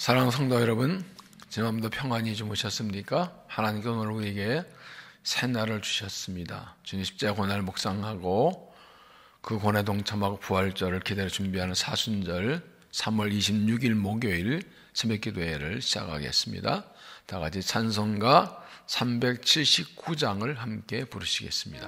사랑하는 성도 여러분, 지난밤도 평안히 주무셨습니까? 하나님께 오늘 우리에게 새날을 주셨습니다. 주님 십자가 고난을 묵상하고 그 고난에 동참하고 부활절을 기다려 준비하는 사순절 3월 26일 목요일 새벽기도회를 시작하겠습니다. 다 같이 찬송가 379장을 함께 부르시겠습니다.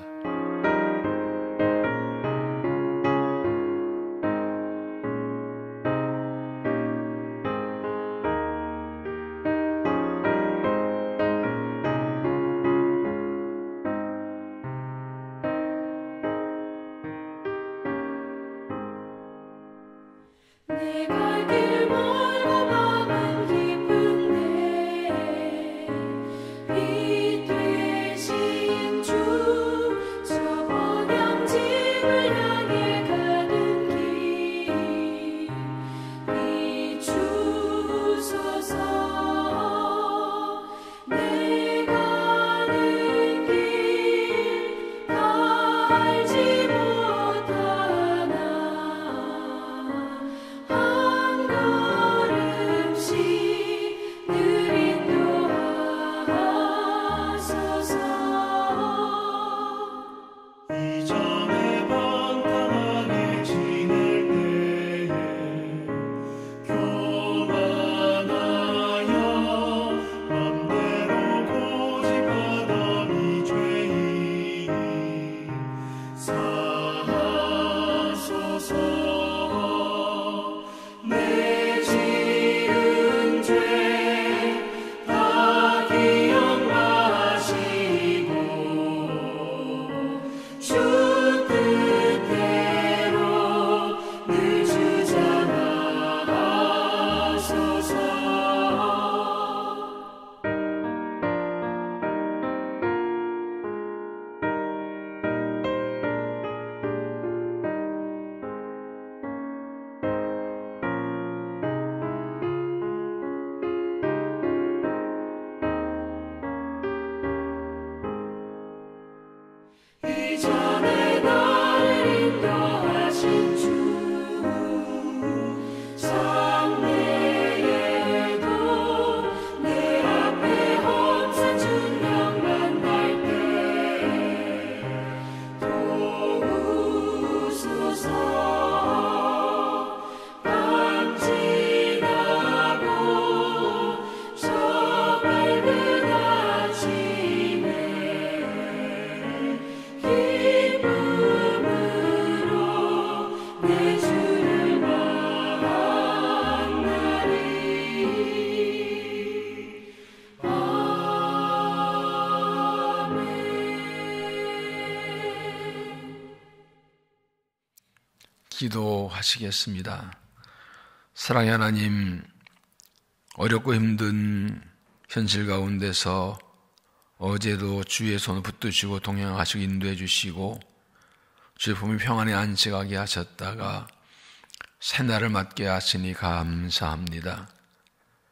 기도하시겠습니다. 사랑의 하나님, 어렵고 힘든 현실 가운데서 어제도 주의 손을 붙드시고 동행하시고 인도해 주시고 주의 품에 평안히 안식하게 하셨다가 새날을 맞게 하시니 감사합니다.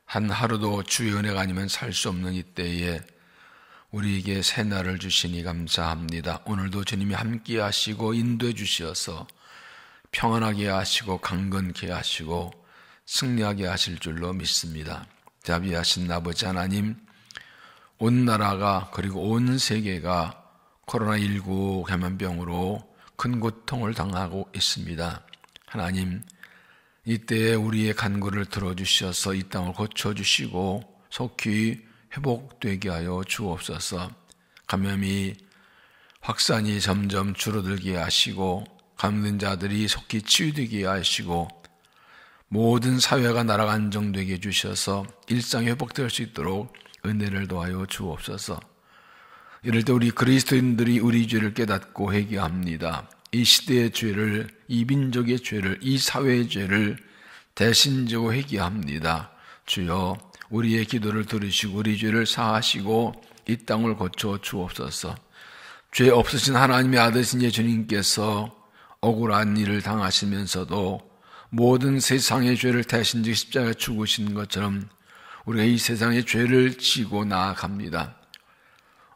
한 하루도 주의 은혜가 아니면 살 수 없는 이때에 우리에게 새날을 주시니 감사합니다. 오늘도 주님이 함께 하시고 인도해 주셔서 평안하게 하시고 강건케 하시고 승리하게 하실 줄로 믿습니다. 자비하신 아버지 하나님, 온 나라가 그리고 온 세계가 코로나19 감염병으로 큰 고통을 당하고 있습니다. 하나님, 이때에 우리의 간구를 들어주셔서 이 땅을 고쳐주시고 속히 회복되게 하여 주옵소서. 감염이 확산이 점점 줄어들게 하시고 감염된 자들이 속히 치유되게 하시고 모든 사회가 나라가 안정되게 해주셔서 일상이 회복될 수 있도록 은혜를 더하여 주옵소서. 이럴 때 우리 그리스도인들이 우리 죄를 깨닫고 회개합니다. 이 시대의 죄를, 이 민족의 죄를, 이 사회의 죄를 대신 지고 회개합니다. 주여, 우리의 기도를 들으시고 우리 죄를 사하시고 이 땅을 고쳐 주옵소서. 죄 없으신 하나님의 아들이신 예수님께서 억울한 일을 당하시면서도 모든 세상의 죄를 대신 지고 십자가에 죽으신 것처럼 우리가 이 세상의 죄를 지고 나아갑니다.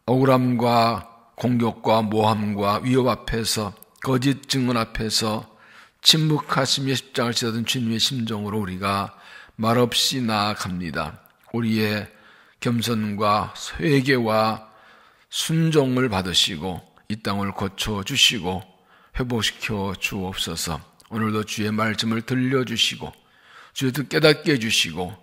억울함과 공격과 모함과 위협 앞에서 거짓 증언 앞에서 침묵하시며 십자가를 지던 주님의 심정으로 우리가 말없이 나아갑니다. 우리의 겸손과 회개와 순종을 받으시고 이 땅을 고쳐주시고 회복시켜 주옵소서. 오늘도 주의 말씀을 들려주시고 주의 뜻 깨닫게 해주시고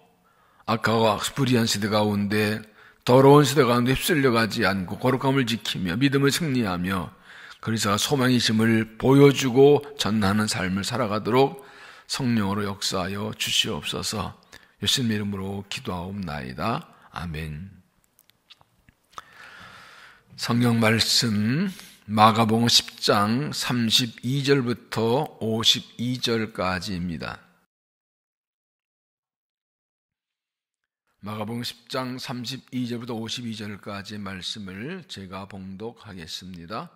악하고 불의한 세대 가운데 더러운 세대 가운데 휩쓸려가지 않고 거룩함을 지키며 믿음을 승리하며 그리스도가 소망이심을 보여주고 전하는 삶을 살아가도록 성령으로 역사하여 주시옵소서. 예수님 이름으로 기도하옵나이다. 아멘. 성경 말씀 마가복음 10장 32절부터 52절까지입니다. 마가복음 10장 32절부터 52절까지의 말씀을 제가 봉독하겠습니다.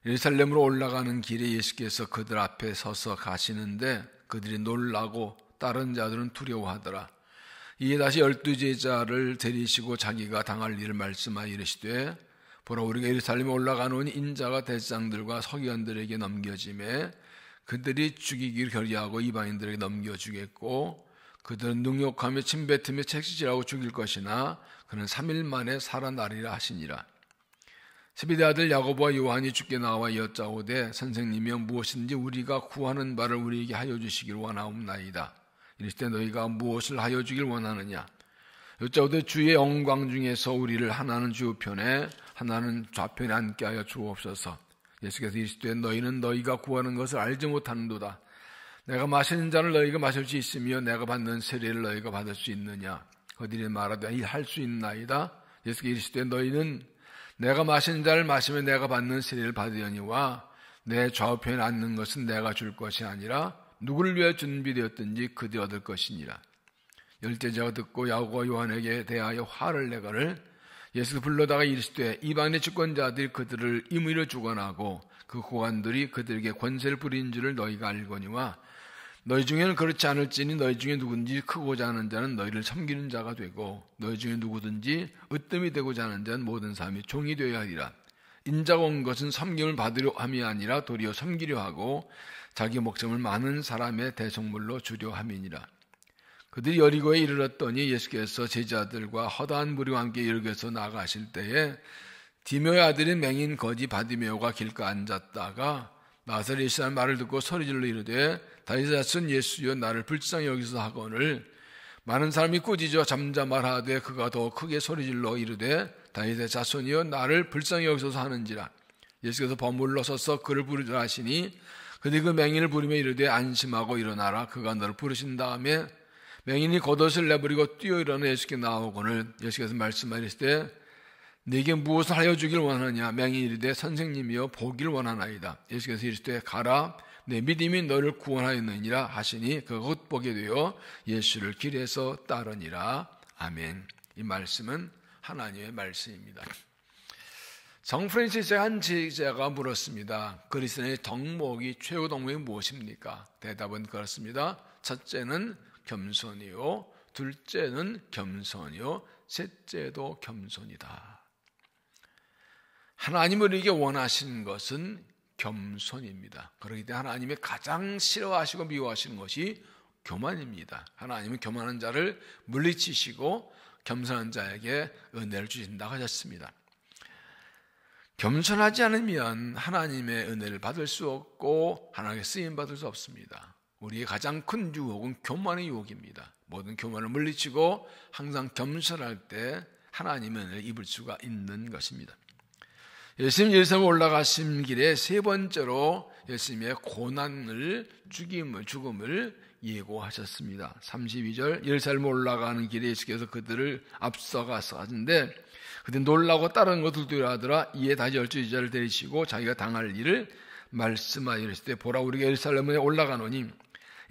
예루살렘으로 올라가는 길에 예수께서 그들 앞에 서서 가시는데 그들이 놀라고 다른 자들은 두려워하더라. 이에 다시 12제자를 데리시고 자기가 당할 일을 말씀하여 이르시되 보라 우리가 예루살렘에 올라가노니 인자가 대장들과 서기관들에게 넘겨지매 그들이 죽이기를 결의하고 이방인들에게 넘겨주겠고 그들은 능욕하며 침뱉으며 책짓질하고 죽일 것이나 그는 3일 만에 살아나리라 하시니라. 세베대 아들 야고보와 요한이 주께 나와 여짜오되 선생님이여 무엇인지 우리가 구하는 바를 우리에게 하여 주시길 원하옵나이다. 이르시되 너희가 무엇을 하여 주길 원하느냐. 여짜오되 주의 영광 중에서 우리를 하나는 주 우편에 하나는 좌편에 앉게 하여 주옵소서. 예수께서 이르시되 너희는 너희가 구하는 것을 알지 못하는도다. 내가 마시는 잔을 너희가 마실 수 있으며 내가 받는 세례를 너희가 받을 수 있느냐. 그들이 말하되 할 수 있나이다. 예수께서 이르시되 너희는 내가 마시는 잔을 마시면 내가 받는 세례를 받으려니와 내 좌우편에 앉는 것은 내가 줄 것이 아니라 누구를 위해 준비되었든지 그들이 얻을 것이니라. 10제자가 듣고 야고보와 요한에게 대하여 화를 내거늘 예수가 불러다가 이르시되 이방인의 주권자들이 그들을 임의로 주관하고 그 고관들이 그들에게 권세를 부린 줄을 너희가 알거니와 너희 중에는 그렇지 않을지니 너희 중에 누구든지 크고자 하는 자는 너희를 섬기는 자가 되고 너희 중에 누구든지 으뜸이 되고자 하는 자는 모든 사람이 종이 되어야 하리라. 인자가 온 것은 섬김을 받으려 함이 아니라 도리어 섬기려 하고 자기 목숨을 많은 사람의 대속물로 주려 함이니라. 그들이 여리고에 이르렀더니 예수께서 제자들과 허다한 무리와 함께 여리고에서 나가실 때에 디메오의 아들인 맹인 거지 바디메오가 길가 앉았다가 나사렛 예수라는 말을 듣고 소리질러 이르되 다윗의 자손 예수여 나를 불쌍히 여기소서 하거늘 많은 사람이 꾸짖어 잠잠하되 그가 더 크게 소리질러 이르되 다윗의 자손이여 나를 불쌍히 여기소서 하는지라. 예수께서 버물러 서서 그를 부르라 하시니 그들이 그 맹인을 부르며 이르되 안심하고 일어나라. 그가 너를 부르신 다음에 맹인이 겉옷을 내버리고 뛰어 일어나 예수께 나오거늘 예수께서 말씀하시되 네게 무엇을 하여 주길 원하느냐. 맹인이 이르되 선생님이여 보기를 원하나이다. 예수께서 이르시되 가라 내 믿음이 너를 구원하였느니라 하시니 그가 곧 보게 되어 예수를 길에서 따르니라. 아멘. 이 말씀은 하나님의 말씀입니다. 성 프란시스의 한 제자가 물었습니다. 그리스도인의 덕목이 최고 덕목이 무엇입니까? 대답은 그렇습니다. 첫째는 겸손이요, 둘째는 겸손이요, 셋째도 겸손이다. 하나님을 우리에게 원하시는 것은 겸손입니다. 그렇기 때문에 하나님이 가장 싫어하시고 미워하시는 것이 교만입니다. 하나님은 교만한 자를 물리치시고 겸손한 자에게 은혜를 주신다고 하셨습니다. 겸손하지 않으면 하나님의 은혜를 받을 수 없고 하나님께 쓰임 받을 수 없습니다. 우리의 가장 큰 유혹은 교만의 유혹입니다. 모든 교만을 물리치고 항상 겸손할 때 하나님의 은혜를 입을 수가 있는 것입니다. 예수님 예루살렘 올라가신 길에 세 번째로 예수님의 고난을 죽음을 예고하셨습니다. 32절 예루살렘 올라가는 길에 예수께서 그들을 앞서가서 하는데 그들이 놀라고 다른 것을 두려워하더라. 이에 다시 12제자를 데리시고 자기가 당할 일을 말씀하여 이르시되 보라 우리가 예루살렘에 올라가노니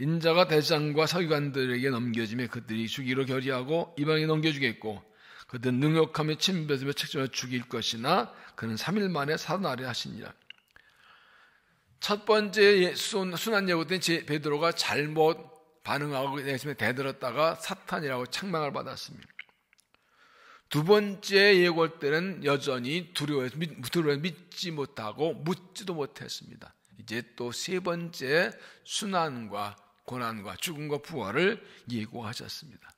인자가 대장과 서기관들에게 넘겨지며 그들이 죽이로 결의하고 이방에 넘겨주겠고 그들은 능욕하며 침뱉으며 책정하여 죽일 것이나 그는 3일 만에 살아나리라 하시니라. 첫 번째 순한 예고 때는 베드로가 잘못 반응하고 예수님에 대들었다가 사탄이라고 책망을 받았습니다. 두 번째 예고 때는 여전히 두려워해서 믿지 못하고 묻지도 못했습니다. 이제 또 세 번째 순환과 고난과 죽음과 부활을 예고하셨습니다.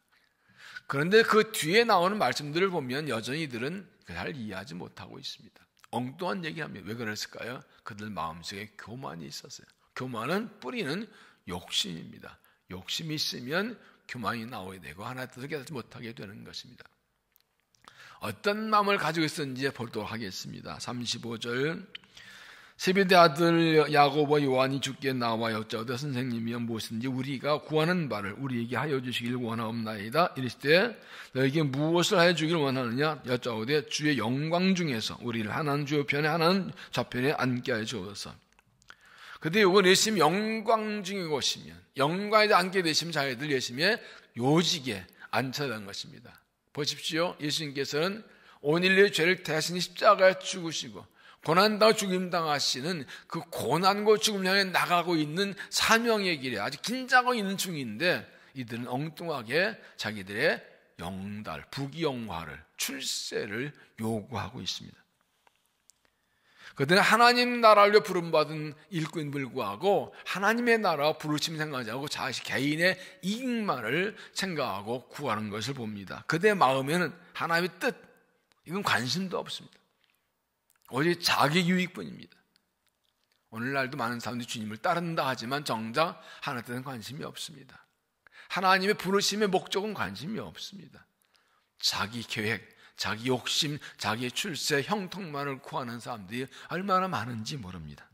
그런데 그 뒤에 나오는 말씀들을 보면 여전히 이들은 잘 이해하지 못하고 있습니다. 엉뚱한 얘기합니다. 왜 그랬을까요? 그들 마음속에 교만이 있었어요. 교만은 뿌리는 욕심입니다. 욕심이 있으면 교만이 나오게 되고 하나의 뜻을 깨닫지 못하게 되는 것입니다. 어떤 마음을 가지고 있었는지 보도록 하겠습니다. 35절 세베대 아들 야고보와 요한이 주께 나와 여짜오되 선생님이여 무엇인지 우리가 구하는 바를 우리에게 하여 주시길 원하옵나이다. 이르시되 너에게 무엇을 하여 주길 원하느냐 여짜오되 주의 영광 중에서 우리를 하나는 주 편에 하나는 좌편에 앉게 하여 주옵소서. 그런데 이건 예수님 영광 중에 오시면 영광에 앉게 되시면 자기들 예수님의 요직에 앉혀야 하는 것입니다. 보십시오. 예수님께서는 온 인류의 죄를 대신 십자가에 죽으시고 고난당하고 죽임당하시는 그 고난과 죽음 향해 나가고 있는 사명의 길에 아주 긴장하고 있는 중인데 이들은 엉뚱하게 자기들의 영달, 부귀영화를, 출세를 요구하고 있습니다. 그들은 하나님 나라를 부름받은 일꾼인 불구하고 하나님의 나라 부르심 생각하지 않고 자신 개인의 이익만을 생각하고 구하는 것을 봅니다. 그들의 마음에는 하나님의 뜻, 이건 관심도 없습니다. 오직 자기 유익뿐입니다. 오늘날도 많은 사람들이 주님을 따른다 하지만 정작 하나님에 대한 관심이 없습니다. 하나님의 부르심의 목적은 관심이 없습니다. 자기 계획, 자기 욕심, 자기의 출세, 형통만을 구하는 사람들이 얼마나 많은지 모릅니다.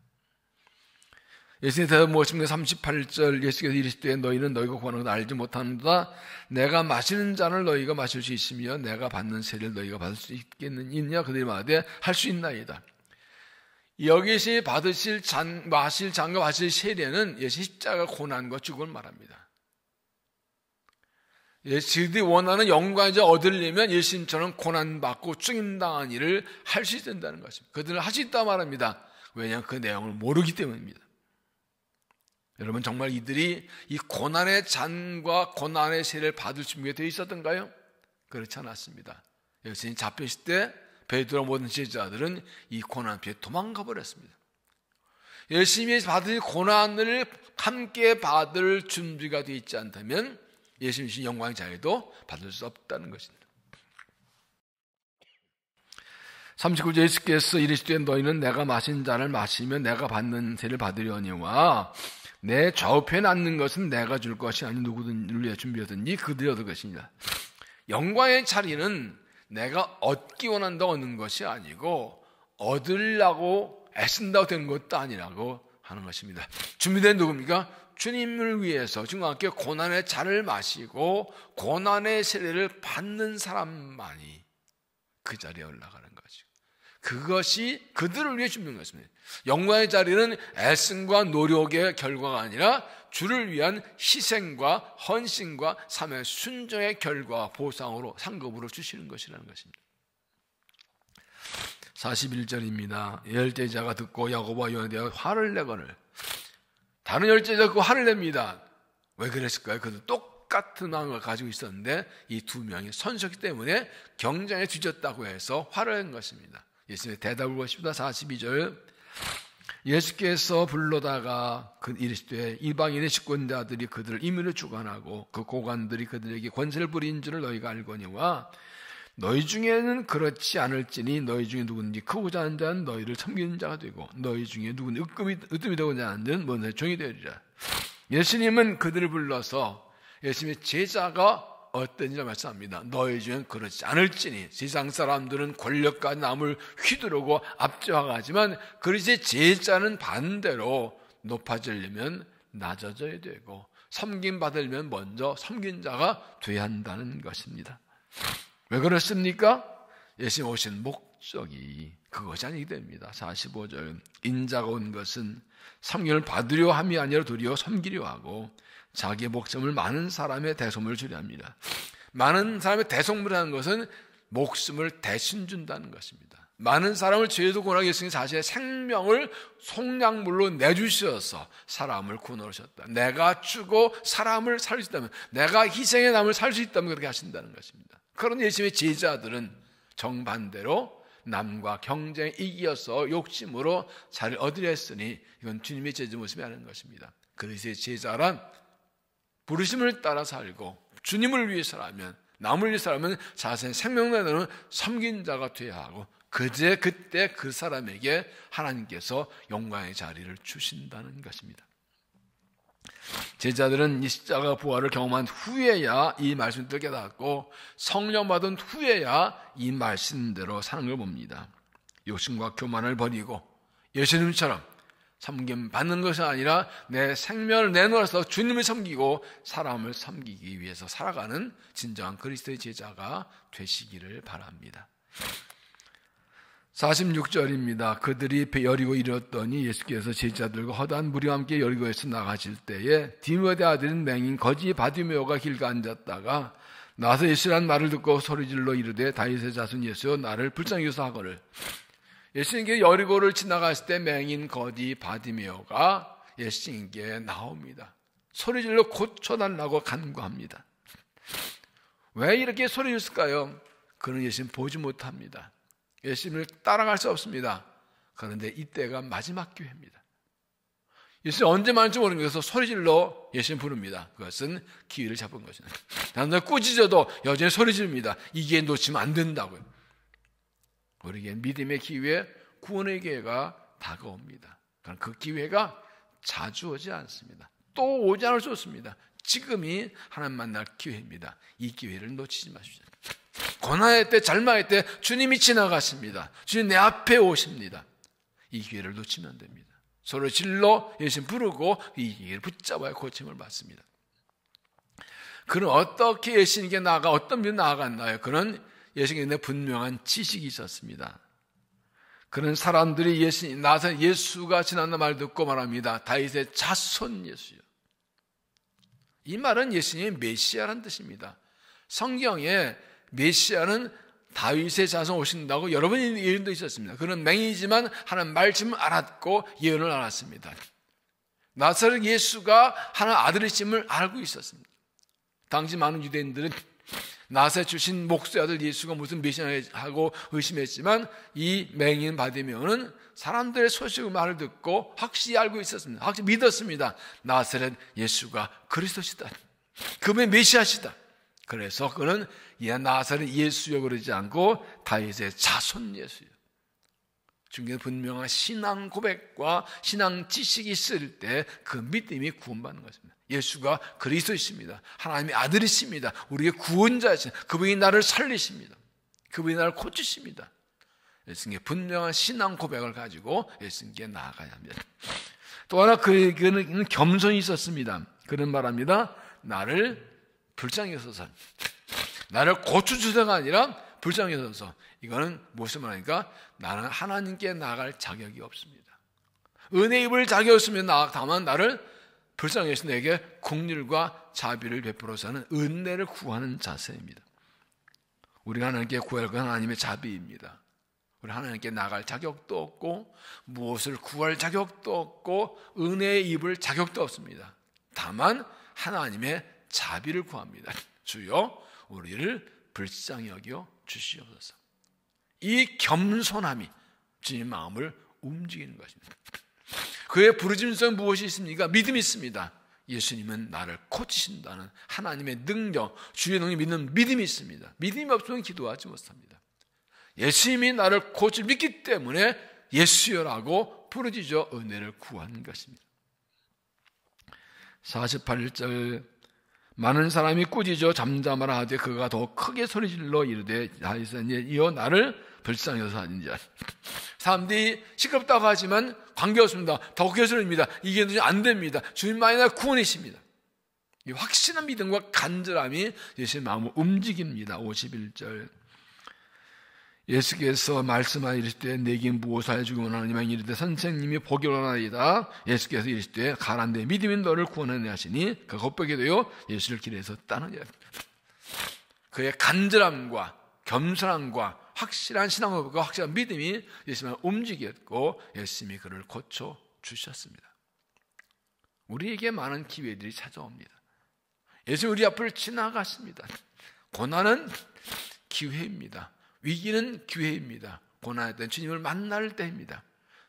예수님의 대답은 무엇입니까? 38절 예수께서 이르시되 너희는 너희가 구하는 것을 알지 못하는도다. 내가 마시는 잔을 너희가 마실 수 있으며 내가 받는 세를 너희가 받을 수 있겠느냐? 그들이 말하되 할 수 있나이다. 여기서 받으실 잔, 마실 잔과 마실 세례는 예수 십자가 고난과 죽음을 말합니다. 예수들이 원하는 영광을 얻으려면 예수님처럼 고난받고 죽임당한 일을 할 수 있어야 된다는 것입니다. 그들은 할 수 있다 말합니다. 왜냐하면 그 내용을 모르기 때문입니다. 여러분 정말 이들이 이 고난의 잔과 고난의 세를 받을 준비가 되어 있었던가요? 그렇지 않았습니다. 예수님이 잡혔을 때 베드로와 모든 제자들은 이 고난 앞에 도망가 버렸습니다. 예수님이 받을 고난을 함께 받을 준비가 되어 있지 않다면 예수님 신 영광의 자리도 받을 수 없다는 것입니다. 39절 예수께서 이르시되 너희는 내가 마신 잔을 마시면 내가 받는 세를 받으려니와 내 좌우편에 앉는 것은 내가 줄 것이 아니 누구든지 위해 준비하든지 그들이 얻을 것이니라. 영광의 자리는 내가 얻기 원한다고 얻는 것이 아니고 얻으려고 애쓴다고 되는 것도 아니라고 하는 것입니다. 준비된 누굽니까? 주님을 위해서 주님과 함께 고난의 잔을 마시고 고난의 세례를 받는 사람만이 그 자리에 올라가는 거죠. 그것이 그들을 위해 준비한 것입니다. 영광의 자리는 애씀과 노력의 결과가 아니라 주를 위한 희생과 헌신과 삶의 순종의 결과 보상으로 상급으로 주시는 것이라는 것입니다. 41절입니다. 열제자가 듣고 야고보와 요한에 대하여 화를 내거늘 다른 열제자가 듣고 화를 냅니다. 왜 그랬을까요? 그도 똑같은 마음을 가지고 있었는데 이 두 명이 선수였기 때문에 경쟁에 뒤졌다고 해서 화를 낸 것입니다. 예수님의 대답을 보십니다. 42절 예수께서 불러다가 이르시되 이방인의 집권자들이 그들을 임의로 주관하고 그 고관들이 그들에게 권세를 부린 줄을 너희가 알거니와 너희 중에는 그렇지 않을지니 너희 중에 누구든지 크고자 하는 자는 너희를 섬기는 자가 되고 너희 중에 누구든지 으뜸이 되고자 하는 자는 먼저 종이 되리라. 예수님은 그들을 불러서 예수님의 제자가 어떤지를 말씀합니다. 너희 중엔 그렇지 않을지니 세상 사람들은 권력과 남을 휘두르고 압제하지만 그리스도의 제자는 반대로 높아지려면 낮아져야 되고 섬김받으려면 먼저 섬긴 자가 돼야 한다는 것입니다. 왜 그렇습니까? 예수님 오신 목적이 그것이 아니게 됩니다. 45절 인자가 온 것은 섬김을 받으려 함이 아니라 도리어 섬기려 하고 자기의 목숨을 많은 사람의 대속물을 주려 합니다. 많은 사람의 대속물이라는 것은 목숨을 대신 준다는 것입니다. 많은 사람을 죄도 고나게 했으니 자신의 생명을 속량물로 내주셔서 사람을 구원하셨다. 내가 죽어 사람을 살 수 있다면, 내가 희생의 남을 살 수 있다면 그렇게 하신다는 것입니다. 그런 예수님의 제자들은 정반대로 남과 경쟁에 이겨서 욕심으로 자리를 얻으려 했으니 이건 주님의 제자 모습이 아닌 것입니다. 그리스도의 제자란 부르심을 따라 살고 주님을 위해서라면, 남을 위해서라면 자신의 생명을 섬긴 자가 되어야 하고, 그때 그 사람에게 하나님께서 영광의 자리를 주신다는 것입니다. 제자들은 이 십자가 부활을 경험한 후에야 이 말씀들을 깨닫고 성령 받은 후에야 이 말씀대로 사는 걸 봅니다. 욕심과 교만을 버리고 예수님처럼 섬김 받는 것이 아니라 내 생명을 내놓아서 주님을 섬기고 사람을 섬기기 위해서 살아가는 진정한 그리스도의 제자가 되시기를 바랍니다. 46절입니다. 그들이 여리고 이르렀더니 예수께서 제자들과 허다한 무리와 함께 여리고에서 나가실 때에 디모데 아들인 맹인 거지 바디메오가 길가 앉았다가 나서 예수란 말을 듣고 소리질러 이르되 다윗의 자손 예수여 나를 불쌍히 여기서 하거늘. 예수님께 여리고를 지나갔을 때 맹인 거지 바디메오가 예수님께 나옵니다. 소리질러 고쳐달라고 간구합니다. 왜 이렇게 소리질렀을까요? 그는 예수님 보지 못합니다. 예수님을 따라갈 수 없습니다. 그런데 이때가 마지막 기회입니다. 예수님 언제 만날지 모르는 것에서 소리질러 예수님 부릅니다. 그것은 기회를 잡은 것입니다. 남자 꾸짖어도 여전히 소리지릅니다. 이 기회 놓치면 안 된다고요. 우리에게 믿음의 기회, 구원의 기회가 다가옵니다. 그러나 그 기회가 자주 오지 않습니다. 또 오지 않을 수 없습니다. 지금이 하나님 만날 기회입니다. 이 기회를 놓치지 마십시오. 고난의 때, 절망의 때 주님이 지나가십니다. 주님 내 앞에 오십니다. 이 기회를 놓치면 안 됩니다. 서로 질러 예수님 부르고 이 기회를 붙잡아야 고침을 받습니다. 그는 어떻게 예수님께 나아가 어떤 분이 나아갔나요? 그는 예수님께 분명한 지식이 있었습니다. 그는 사람들이 예수님 나서 예수가 지난다 말 듣고 말합니다. 다윗의 자손 예수요. 이 말은 예수님의 메시아라는 뜻입니다. 성경에 메시아는 다윗의 자손 오신다고 여러 번 예언도 있었습니다. 그는 맹이지만 하나님 말씀을 알았고 예언을 알았습니다. 나사렛 예수가 하나님 아들이심을 알고 있었습니다. 당시 많은 유대인들은 나사렛 출신 목수의 아들 예수가 무슨 메시아하고 의심했지만 이 맹인 바디메오는 사람들의 소식을 말을 듣고 확실히 알고 있었습니다. 확실히 믿었습니다. 나사렛 예수가 그리스도시다. 그분의 메시아시다. 그래서 그는 나사렛 예수여 그러지 않고 다윗의 자손 예수요. 중间분명한 신앙 고백과 신앙 지식이 있을 때 그 믿음이 구원받는 것입니다. 예수가 그리스도이십니다. 하나님의 아들이십니다. 우리의 구원자이십니다. 그분이 나를 살리십니다. 그분이 나를 고치십니다. 예수님께 분명한 신앙 고백을 가지고 예수님께 나아가야 합니다. 또 하나 그는 겸손이 있었습니다. 그는 말합니다. 나를 불쌍히 여기서 나를 고쳐주세요가 아니라 불쌍히 여기서 이거는 무엇을 말하니까 나는 하나님께 나아갈 자격이 없습니다. 은혜 입을 자격이 없으면 다만 나를 불쌍히 여기서 내게 긍휼과 자비를 베풀어서는 은혜를 구하는 자세입니다. 우리가 하나님께 구할 건 하나님의 자비입니다. 우리 하나님께 나갈 자격도 없고 무엇을 구할 자격도 없고 은혜의 입을 자격도 없습니다. 다만 하나님의 자비를 구합니다. 주여 우리를 불쌍히 여겨 주시옵소서. 이 겸손함이 주님 마음을 움직이는 것입니다. 그의 부르짖음은 무엇이 있습니까? 믿음이 있습니다. 예수님은 나를 고치신다는 하나님의 능력, 주의 능력 믿는 믿음이 있습니다. 믿음이 없으면 기도하지 못합니다. 예수님이 나를 고칠 믿기 때문에 예수여라고 부르짖어 은혜를 구하는 것입니다. 48절 많은 사람이 꾸짖어 잠잠하라 하되 그가 더 크게 소리질러 이르되 이어 나를 불쌍히 여기서 하는지라. 사람들이 시끄럽다고 하지만 관계없습니다. 더 크게 소리입니다. 이게 안 됩니다. 주님만이 나 구원이십니다. 이 확신한 믿음과 간절함이 예수의 마음을 움직입니다. 51절 예수께서 말씀하여 이르시되 내게 무엇을 해주기 원하느냐 이르되 선생님이 보기 원하나이다. 예수께서 이르시되 가라는데 믿음이 너를 구원하느냐 하시니 그가 곱게 되어 예수를 길에서 따르니라. 그의 간절함과 겸손함과 확실한 신앙과 확실한 믿음이 예수님을 움직였고 예수님이 그를 고쳐 주셨습니다. 우리에게 많은 기회들이 찾아옵니다. 예수님 우리 앞을 지나가십니다. 고난은 기회입니다. 위기는 기회입니다. 고난할 때는 주님을 만날 때입니다.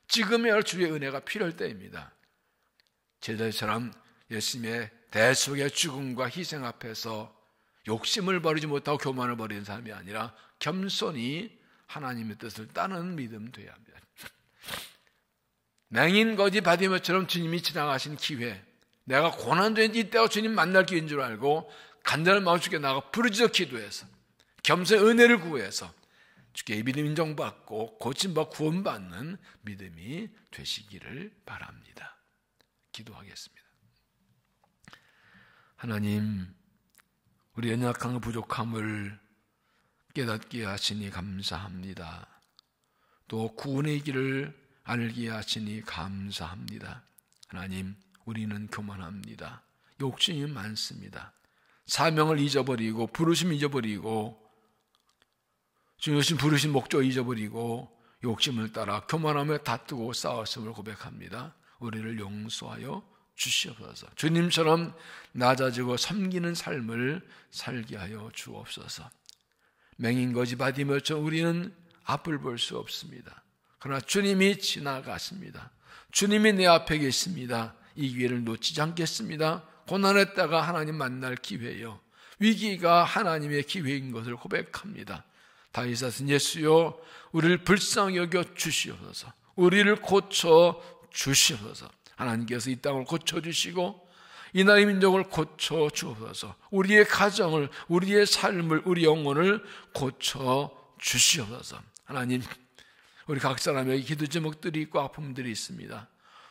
지금의 주의 은혜가 필요할 때입니다. 제자처럼 예수님의 대속의 죽음과 희생 앞에서 욕심을 버리지 못하고 교만을 버리는 사람이 아니라 겸손히 하나님의 뜻을 따르는 믿음 되어야 합니다. 맹인 거지 바디메처럼 주님이 지나가신 기회, 내가 고난된 이때가 주님 만날 기회인 줄 알고 간절한 마음 주께 나가 부르짖어 기도해서 겸손의 은혜를 구해서 주께 믿음 인정받고 고침받고 구원받는 믿음이 되시기를 바랍니다. 기도하겠습니다. 하나님, 우리 연약한 부족함을 깨닫게 하시니 감사합니다. 또 구원의 길을 알게 하시니 감사합니다. 하나님, 우리는 교만합니다. 욕심이 많습니다. 사명을 잊어버리고 부르심 잊어버리고 주님 부르신 목적 잊어버리고 욕심을 따라 교만하며 다투고 싸웠음을 고백합니다. 우리를 용서하여 주시옵소서. 주님처럼 낮아지고 섬기는 삶을 살게 하여 주옵소서. 맹인 거지 바디메처럼 우리는 앞을 볼 수 없습니다. 그러나 주님이 지나가십니다. 주님이 내 앞에 계십니다. 이 기회를 놓치지 않겠습니다. 고난했다가 하나님 만날 기회요, 위기가 하나님의 기회인 것을 고백합니다. 다윗은 예수여 우리를 불쌍히 여겨 주시옵소서. 우리를 고쳐 주시옵소서. 하나님께서 이 땅을 고쳐주시고 이 나라의 민족을 고쳐 주옵소서. 우리의 가정을, 우리의 삶을, 우리 영혼을 고쳐 주시옵소서. 하나님, 우리 각 사람에게 기도 제목들이 있고 아픔들이 있습니다.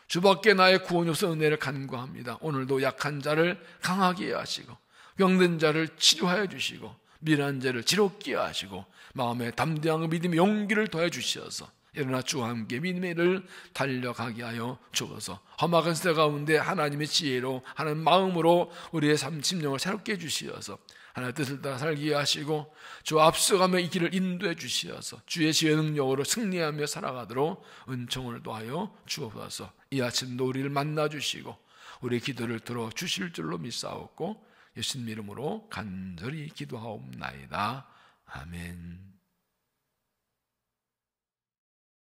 주밖에 나의 구원이 없어 은혜를 간구합니다. 오늘도 약한 자를 강하게 하시고 병든 자를 치료하여 주시고 미련한 자를 지롭게 하시고 마음에 담대함과 믿음의 용기를 더해 주시어서 일어나 주와 함께 믿음의 일을 달려가게 하여 주어서 험악한 세대 가운데 하나님의 지혜로 하나님 마음으로 우리의 삶 심령을 새롭게 해주시어서 하나님의 뜻을 따라 살게 하시고 주 앞서가며 이 길을 인도해 주시어서 주의 지혜 능력으로 승리하며 살아가도록 은총을 더하여 주옵소서. 이 아침도 우리를 만나 주시고 우리의 기도를 들어 주실 줄로 믿사옵고 예수님 이름으로 간절히 기도하옵나이다. 아멘.